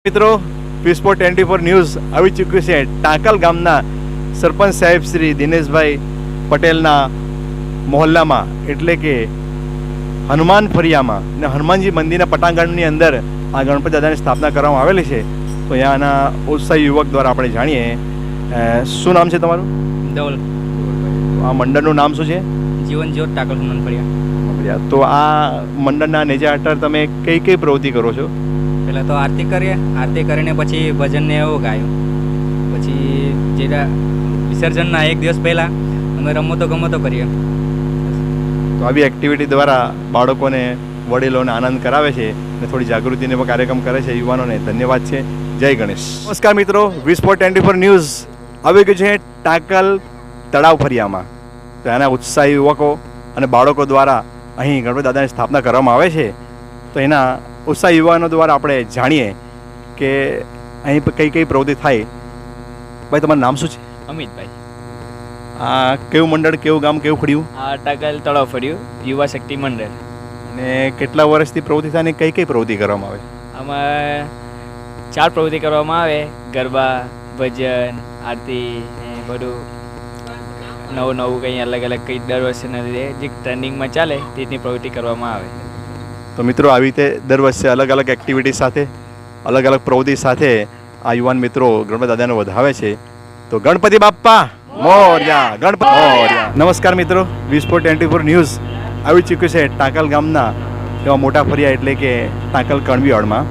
મિત્રો પીસપોર્ટ 24 ન્યૂઝ આવી ચૂક્યું છે ટાંકલ ગામના સરપંચ સાહેબ શ્રી દિનેશભાઈ પટેલના મહોલ્લામાં એટલે કે હનુમાન ફરિયામાં ને હનુમાનજી મંદિરના પટાંગણની અંદર આ ગણપતિ દાદાની સ્થાપના કરવામાં આવેલી છે. તો અહીંયાના ઉત્સાહી યુવક દ્વારા આપણે જાણીએ શું નામ છે તમારું? ધવલ. આ મંડળનું નામ શું છે? જીવન જ્યોત ટાંકલ હનુમાન ફળિયા. તો આ મંડળના નેજા હેઠળ તમે કઈ કઈ પ્રવૃત્તિ કરો છો? પહેલાં તો આરતી કરીએ, આરતી કરીને પછી ભજનને એવું ગાયું. પછી જે વિસર્જનના એક દિવસ પહેલાં અમે રમતો ગમતો કરીએ. તો આવી એક્ટિવિટી દ્વારા બાળકોને વડીલોને આનંદ કરાવે છે અને થોડી જાગૃતિનો પણ કાર્યક્રમ કરે છે. યુવાનોને ધન્યવાદ છે. જય ગણેશ. નમસ્કાર મિત્રો, પીસપોર્ટ 24 ન્યૂઝ આવી ગયું છે ટાંકલ તળાવ ફરિયામાં. તો એના ઉત્સાહી યુવકો અને બાળકો દ્વારા અહીં ગણપતિ દાદાની સ્થાપના કરવામાં આવે છે. તો એના ઉત્સાહી યુવાનો દ્વારા આપણે જાણીએ કે અહીં કઈ કઈ પ્રવૃત્તિ થાય. ભાઈ તમારું નામ શું છે? અમિતભાઈ. આ કેવું મંડળ, કેવું ગામ, કેવું ખડ્યું? આ ટાંકલ તળાવ ફળિયું યુવા શક્તિ મંડળ. અને કેટલા વર્ષથી પ્રવૃત્તિ થાય ને કઈ કઈ પ્રવૃત્તિ કરવામાં આવે? આમાં 4 પ્રવૃત્તિ કરવામાં આવે: ગરબા, ભજન, આરતી ને બધું નવું કંઈ અલગ અલગ કંઈ દર વર્ષે જે ટ્રેન્ડિંગમાં ચાલે તે રીતની પ્રવૃત્તિ કરવામાં આવે. તો મિત્રો આવી રીતે દર વર્ષે અલગ અલગ એક્ટિવિટી સાથે અલગ અલગ પ્રવૃત્તિ સાથે આ યુવાન મિત્રો ગણપતિ દાદાને વધાવે છે. તો ગણપતિ બાપ્પા મોરયા, ગણપતિ મોરયા. નમસ્કાર મિત્રો, પીસપોર્ટ 24 ન્યૂઝ આવી ચૂક્યું છે ટાંકલ ગામના એવા મોટા ફરિયા એટલે કે ટાંકલ કણબીવાડમાં.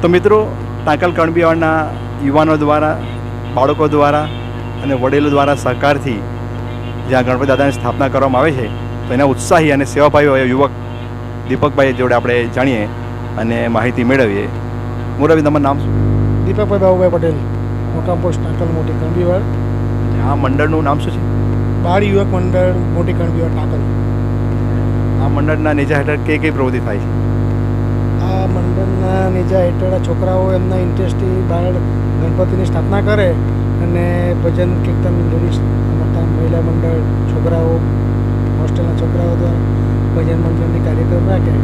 તો મિત્રો ટાંકલ કણબીવાડના યુવાનો દ્વારા, બાળકો દ્વારા અને વડીલો દ્વારા સહકારથી જ્યાં ગણપતિ દાદાની સ્થાપના કરવામાં આવે છે તો એના ઉત્સાહી અને સેવાભાવી યુવક દીપકભાઈ જોડે આપણે જાણીએ અને માહિતી મેળવીએ. મુરબી, તમારું નામ શું? દીપકભાઈ બાબુભાઈ પટેલ, મોટા પોસ્ટ ટાંકલ મોટી કણબીવાડ. આ મંડળનું નામ શું છે? બાળ યુવક મંડળ મોટી કણબીવાડ ટાંકલ. આ મંડળના નેજા હેઠળ કઈ કઈ પ્રવૃત્તિ થાય છે? આ મંડળના નેજા હેઠળ છોકરાઓ એમના ઇન્ટરેસ્ટથી બહાર ગણપતિની સ્થાપના કરે અને ભજન કીર્તન લેડીઝ મહિલા મંડળ, છોકરાઓ, હોસ્ટેલના છોકરાઓ દ્વારા ભજન મંડળની કાર્યક્રમ રાખે,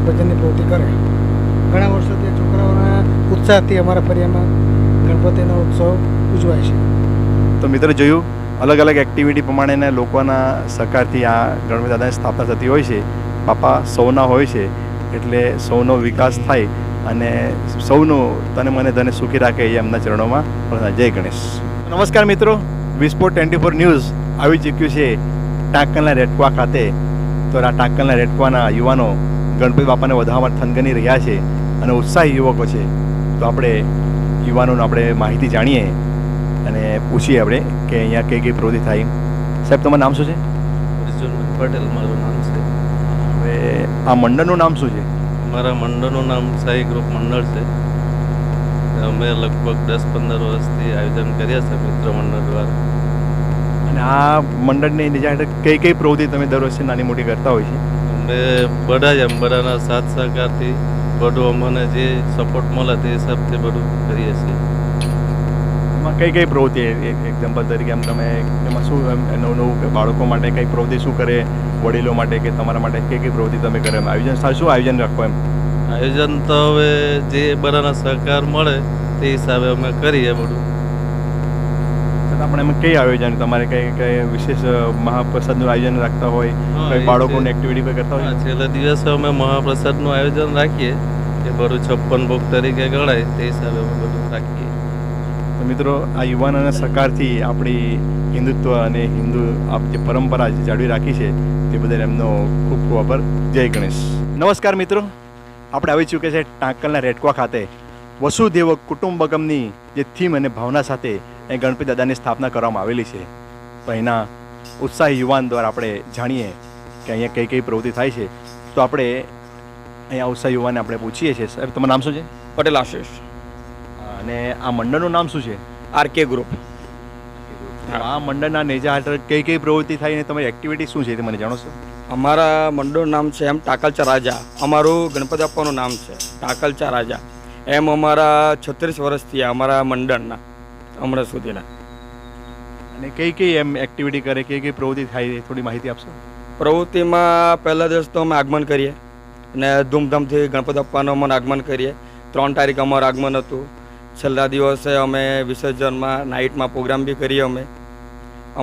ભજનની પ્રવૃત્તિ કરે. ઘણા વર્ષોથી છોકરાઓના ઉત્સાહથી અમારા ફરિયામાં ગણપતિનો ઉત્સવ ઉજવાય છે. તો મિત્રો જોયું, અલગ અલગ એક્ટિવિટી પ્રમાણેના લોકોના સહકારથી આ ગણપતિ દાદાની સ્થાપના થતી હોય છે. બાપા સૌના હોય છે એટલે સૌનો વિકાસ થાય અને સૌનું તને મને ધને સુખી રાખે એ એમના ચરણોમાં પ્રાર્થના. જય ગણેશ. નમસ્કાર મિત્રો, પીસપોર્ટ 24 ન્યૂઝ આવી ચૂક્યું છે ટાંકલના રેટકવા ખાતે. તો આ ટાંકલના રેટકવાના યુવાનો ગણપતિ બાપાને વધાવવામાં થનગની રહ્યા છે અને ઉત્સાહી યુવકો છે. તો આપણે યુવાનોને આપણે માહિતી જાણીએ અને પૂછીએ આપણે કે અહીંયા કઈ કઈ પ્રવૃત્તિ થાય. સાહેબ, તમારું નામ શું છે? અર્જુનભાઈ પટેલ મારું નામ છે. હવે આ મંડળનું નામ શું છે? મારા મંડળનું નામ સાઈ ગ્રુપ મંડળ છે. અમે લગભગ 10-15 વર્ષથી આયોજન કર્યા છે મિત્ર મંડળ દ્વારા. અને આ મંડળની નીચે હેઠળ કઈ કઈ પ્રવૃત્તિ તમે દર વર્ષે નાની મોટી કરતા હોય છે? અમે બધા જ બધાના સાથ સહકારથી બધું અમને જે સપોર્ટ મળે તે હિસાબથી બધું કરીએ છીએ. એમાં કઈ કઈ પ્રવૃત્તિ, એક્ઝામ્પલ તરીકે એમ તમે એમાં શું નવું નવું બાળકો માટે કઈ પ્રવૃત્તિ શું કરે, વડીલો માટે કે તમારા માટે કઈ કઈ પ્રવૃત્તિ તમે કરે? આયોજન શું આયોજન રાખો એમ? આયોજન તો હવે જે બધાના સહકાર મળે તે હિસાબે અમે કરીએ બધું. આપણે એમાં કઈ આયોજન તમારે કઈ કઈ વિશેષ મહાપ્રસાદનું આયોજન રાખતા હોય, કઈ બાળકોની એક્ટિવિટી પર કરતા હોય? છેલ્લા દિવસે અમે મહાપ્રસાદનું આયોજન રાખીએ એ બધું 56 ભોગ તરીકે ગણાય તે હિસાબે અમે બધું રાખીએ. તો મિત્રો આ યુવાનોના સહકારથી આપણી હિન્દુત્વ અને હિન્દુ જે પરંપરા જાળવી રાખી છે તે બદલ એમનો ખૂબ ખૂબ આભાર. જય ગણેશ. નમસ્કાર મિત્રો, આપણે આવી ચૂક્યા છે ટાંકલના રેટકવા ખાતે. વસુદેવ કુટુંબકમની જે થીમ અને ભાવના સાથે અહીં ગણપતિ દાદાની સ્થાપના કરવામાં આવેલી છે. તો અહીંના ઉત્સાહી યુવાન દ્વારા આપણે જાણીએ કે અહીંયા કઈ કઈ પ્રવૃત્તિ થાય છે. તો આપણે અહીંયા ઉત્સાહી યુવાનને આપણે પૂછીએ છીએ. સાહેબ, તમારું નામ શું છે? પટેલ આશીષ. અને આ મંડળનું નામ શું છે? RK group. આ મંડળના નેજા હેઠળ કઈ કઈ પ્રવૃત્તિ થાય અને તમારી એક્ટિવિટી શું છે તે મને જાણો છો? અમારા મંડળનું નામ છે એમ ટાંકલચા રાજા. અમારું ગણપતિ બાપાનું નામ છે ટાંકલચા રાજા. એમ અમારા 36 વર્ષથી અમારા મંડળના હમણાં સુધીના. અને કઈ કઈ એમ એક્ટિવિટી કરે, કઈ કઈ પ્રવૃત્તિ થાય એ થોડી માહિતી આપશો? પ્રવૃત્તિમાં પહેલા દિવસ તો અમે આગમન કરીએ અને ધૂમધામથી ગણપતિ બાપાનું અમે આગમન કરીએ. 3 તારીખ અમારું આગમન હતું. છેલ્લા દિવસે અમે વિસર્જનમાં નાઇટમાં પ્રોગ્રામ બી કરીએ. અમે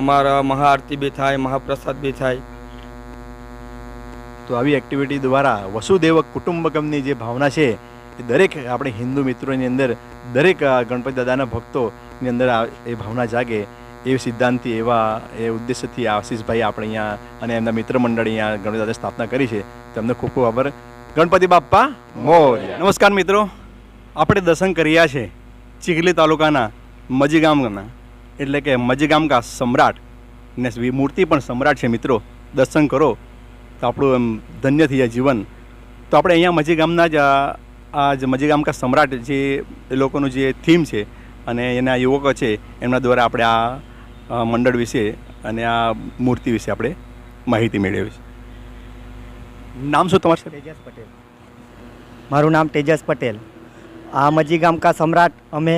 અમારા મહાઆરતી બી થાય, મહાપ્રસાદ બી થાય. તો આવી એક્ટિવિટી દ્વારા વસુદેવ કુટુંબકમની જે ભાવના છે એ દરેક આપણે હિન્દુ મિત્રોની અંદર, દરેક ગણપતિ દાદાના ભક્તોની અંદર એ ભાવના જાગે એ સિદ્ધાંતથી, એવા એ ઉદ્દેશ્યથી આશીષભાઈ આપણે અહીંયા અને એમના મિત્ર મંડળ અહીંયા ગણપતિ દાદા સ્થાપના કરી છે. તેમને ખૂબ ખૂબ આભાર. ગણપતિ બાપ્પા મોરયા. નમસ્કાર મિત્રો, આપણે દર્શન કર્યા છે ચીખલી તાલુકાના મજી ગામના, એટલે કે મજી ગામ કા સમ્રાટ ને મૂર્તિ પણ સમ્રાટ છે. મિત્રો દર્શન કરો તો આપણું એમ ધન્ય થઈ જાય જીવન. તો આપણે અહીંયા મજી ગામના જ આ જ મજી ગામ કા સમ્રાટ જે એ લોકોનું જે થીમ છે અને એના યુવકો છે એમના દ્વારા આપણે આ મંડળ વિશે અને આ મૂર્તિ વિશે આપણે માહિતી મેળવી છે. નામ શું તમારું? તેજસ પટેલ. મારું નામ તેજસ પટેલ. આ મજી ગામ કા સમ્રાટ અમે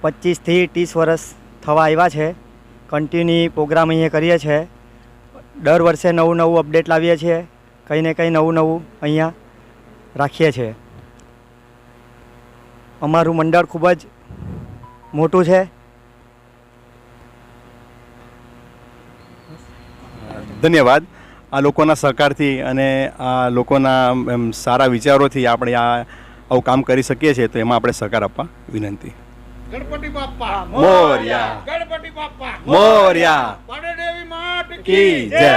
25 થી 30 વર્ષ થવા આવ્યા છે. કન્ટિન્યુ પ્રોગ્રામ અહીંયા કરીએ છીએ. દર વર્ષે નવું નવું અપડેટ લાવીએ છીએ, કંઈ ને કંઈ નવું નવું અહીંયા રાખીએ છીએ. અમારું મંડળ ખૂબ જ મોટું છે. ધન્યવાદ. આ લોકોના સહકારથી અને આ લોકોના સારા વિચારોથી આપણે આવું કામ કરી શકીએ છીએ, તો એમાં આપણે સહકાર આપવા વિનંતી. ગણપતિ બાપ્પા મોરયા. ગણપતિ બાપ્પા મોરયા. પાડેદેવી માત કી જય.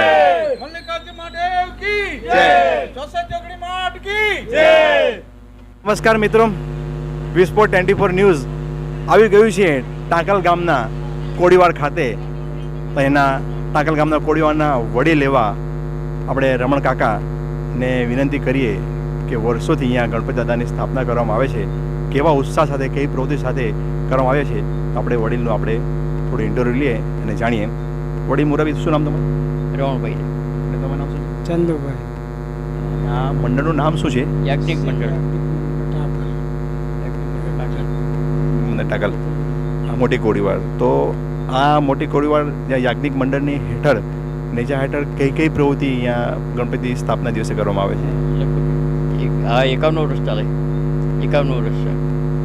મલ્લિકાર્જુન મહાદેવ કી જય. ચોસઠ ચોકડી માત કી નમસ્કાર મિત્રો, વિસ્ફોટ 24 ન્યૂઝ આવી ગયું છે ટાંકલ ગામના કોડીવાડ ખાતે. તો એના ટાંકલ ગામના કોડીવાડના વડીલ એવા આપણે રમણ કાકાને વિનંતી કરીએ કે વર્ષોથી અહીંયા ગણપતિ દાદાની સ્થાપના કરવામાં આવે છે, કેવા ઉત્સાહ સાથે, કઈ પ્રવૃત્તિ સાથે કરવામાં આવે છે. તો આપણે વડીલનું આપણે થોડું ઇન્ટરવ્યૂ લઈએ અને જાણીએ. વડીલ મુરબી, શું નામ તમારું? રમણભાઈ. અને તમારું નામ શું? ચંદુભાઈ. આ મંડળનું નામ શું છે? યાજ્ઞિક મંડળ. ટાકલ મોટી કોડીવાડ. તો આ મોટી કોડીવાડ યાજ્ઞિક મંડળની હેઠળ નેજા હેઠળ કઈ કઈ પ્રવૃત્તિ અહીંયા ગણપતિ સ્થાપના દિવસે કરવામાં આવે છે? હા, 51 વર્ષ ચાલે. 51 વર્ષ છે.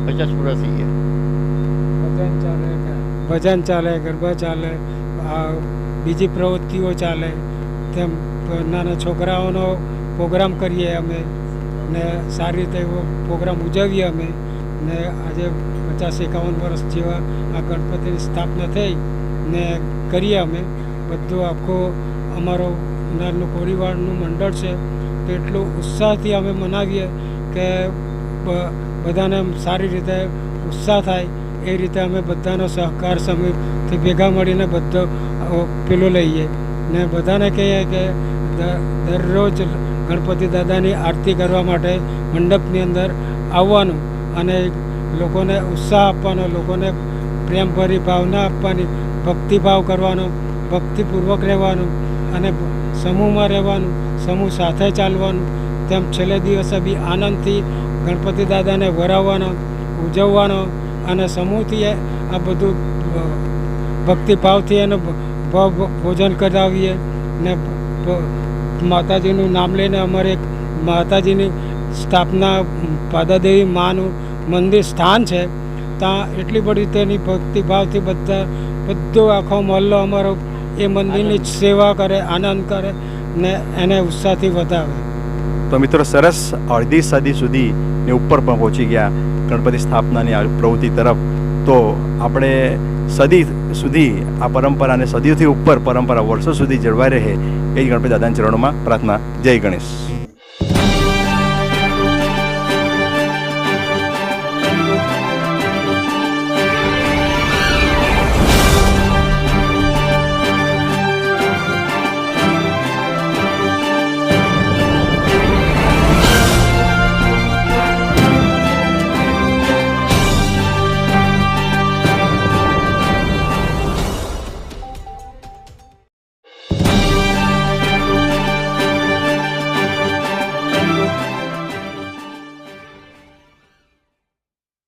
50 વર્ષ થઈ ગયા. ભજન ચાલે, ગરબા ચાલે, બીજી પ્રવૃત્તિઓ ચાલે. તેમ નાના છોકરાઓનો પ્રોગ્રામ કરીએ અમે ને સારી રીતે એવો પ્રોગ્રામ ઉજવીએ અમે. ને આજે 50-51 વર્ષ જેવા આ ગણપતિની સ્થાપના થઈ ને કરીએ અમે. બધું આખો અમારો નાનું કોડીવાડનું મંડળ છે, તો એટલું ઉત્સાહથી અમે મનાવીએ કે બધાને સારી રીતે ઉત્સાહ થાય એ રીતે અમે બધાનો સહકાર સમીપથી ભેગા મળીને બધો પેલો લઈએ ને બધાને કહીએ કે દરરોજ ગણપતિ દાદાની આરતી કરવા માટે મંડપની અંદર આવવાનું અને લોકોને ઉત્સાહ આપવાનો, લોકોને પ્રેમભરી ભાવના આપવાની, ભક્તિભાવ કરવાનો, ભક્તિપૂર્વક રહેવાનું અને સમૂહમાં રહેવાનું, સમૂહ સાથે ચાલવાનું. તેમ છેલ્લે દિવસે બી આનંદથી ગણપતિ દાદાને વરાવવાનો, ઉજવવાનો અને સમૂહથી આ બધું ભક્તિભાવથી એનું ભોજન કરાવીએ ને માતાજીનું નામ લઈને અમારે એક માતાજીની સ્થાપના પાદાદેવી માનું મંદિર સ્થાન છે. ત્યાં એટલી બધી તેની ભક્તિભાવથી બધો આખો મહોલ્લો અમારો એ મંદિરની જ સેવા કરે, આનંદ કરે ને એને ઉત્સાહથી વધાવે. તો મિત્રો, સરસ અડધી સદી સુધી ને ઉપર પણ પહોંચી ગયા ગણપતિ સ્થાપનાની આ પ્રવૃત્તિ તરફ. તો આપણે સદી સુધી આ પરંપરા અને સદીઓથી ઉપર પરંપરા વર્ષો સુધી જળવાઈ રહે એ જ ગણપતિ દાદાના ચરણોમાં પ્રાર્થના. જય ગણેશ.